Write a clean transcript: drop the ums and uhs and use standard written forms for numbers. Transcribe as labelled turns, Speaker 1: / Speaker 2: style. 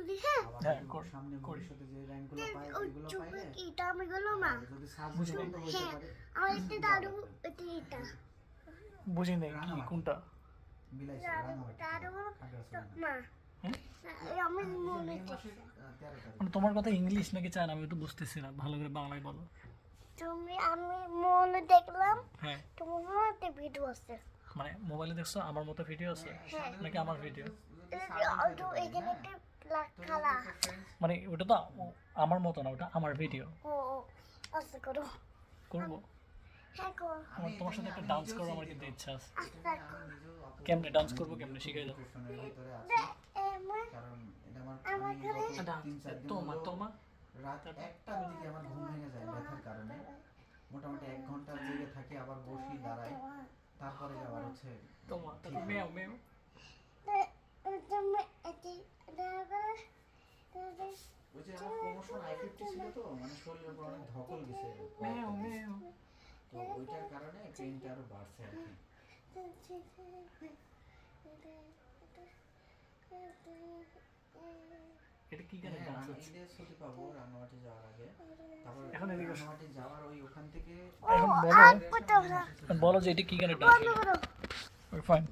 Speaker 1: করি হ্যাঁ
Speaker 2: হ্যাঁ
Speaker 3: সামনে
Speaker 2: করি
Speaker 3: ভবিষ্যতে যে র্যাঙ্কগুলো পায় এগুলো
Speaker 1: চুপ
Speaker 3: পাইলে
Speaker 1: কি এটা আমি গেল না
Speaker 3: যদি সাবজেক্ট বন্ধ হতে
Speaker 1: হ্যাঁ
Speaker 3: পারে
Speaker 1: আমার এটা দাদু এটা
Speaker 2: বুঝি নাই কি কোনটা
Speaker 3: বিলাইছে
Speaker 1: দাদু মা
Speaker 2: হুম?
Speaker 1: আমি মনে
Speaker 3: মে মাসের 13 তারিখ
Speaker 2: মানে তোমার কথা ইংলিশ নাকি চান আমি তো বুঝতেছি না ভালো করে বাংলায় বলো
Speaker 1: তুমি আমি মনে দেখলাম
Speaker 2: হ্যাঁ
Speaker 1: তোমার মনে ভিডিও আছে
Speaker 2: মানে মোবাইলে দেখছো আমার মতো ভিডিও আছে নাকি আমার ভিডিও
Speaker 1: এখানে একটা ব্ল্যাক কালার
Speaker 2: মানে ওটা তো আমার মতো না ওটা আমার ভিডিও
Speaker 1: ও আস্তে করো
Speaker 2: করবো
Speaker 1: হ্যাঁ করো
Speaker 2: আমার তোমার সাথে একটা ডান্স করার আমার কিন্তু ইচ্ছা আছে
Speaker 1: আস্তে করো
Speaker 2: কেমনে ডান্স করবো কেমনে শিখাই দাও
Speaker 3: ডিপ্রেশনের ভিতরে আছে
Speaker 1: এমন
Speaker 3: কারণ এটা আমার
Speaker 1: আমাকে
Speaker 3: আমি গত
Speaker 2: ডান্স
Speaker 3: 3-4 দিন
Speaker 2: তোমার
Speaker 3: হলো
Speaker 2: তোমার
Speaker 3: রাত 1টা দিকে আমার ঘুম ভেঙে যায় ব্যথার কারণে মোটামুটি 1 ঘন্টা জেগে থাকি আবার বসি দাঁড়াই তারপরে আবার হচ্ছে
Speaker 2: তোমার তারপর মেও মেও
Speaker 1: তুমি এটি
Speaker 3: ওই যে আমার প্রমোশন I50 ছিল তো মানে শরীরের উপর অনেক ধকল গেছে
Speaker 2: মেও মেও
Speaker 3: তো ওইটার কারণে পেইনটা আরো বাড়ছে আর কি
Speaker 2: এটা কি গানের
Speaker 3: হ্যাঁ,
Speaker 2: ডান্স
Speaker 3: আমি
Speaker 2: হচ্ছে
Speaker 3: ঈদে ছুটি পাবো রাঙামাটি যাওয়ার আগে তারপর
Speaker 2: এখন এদিকে আসো।
Speaker 3: রাঙামাটি যাওয়ার ওই ওখান থেকে
Speaker 2: এখন
Speaker 1: আর
Speaker 2: বলো
Speaker 1: কোথাও না
Speaker 2: বলো যে এটা কি গানের ডান্স
Speaker 1: বলো
Speaker 2: ফাইন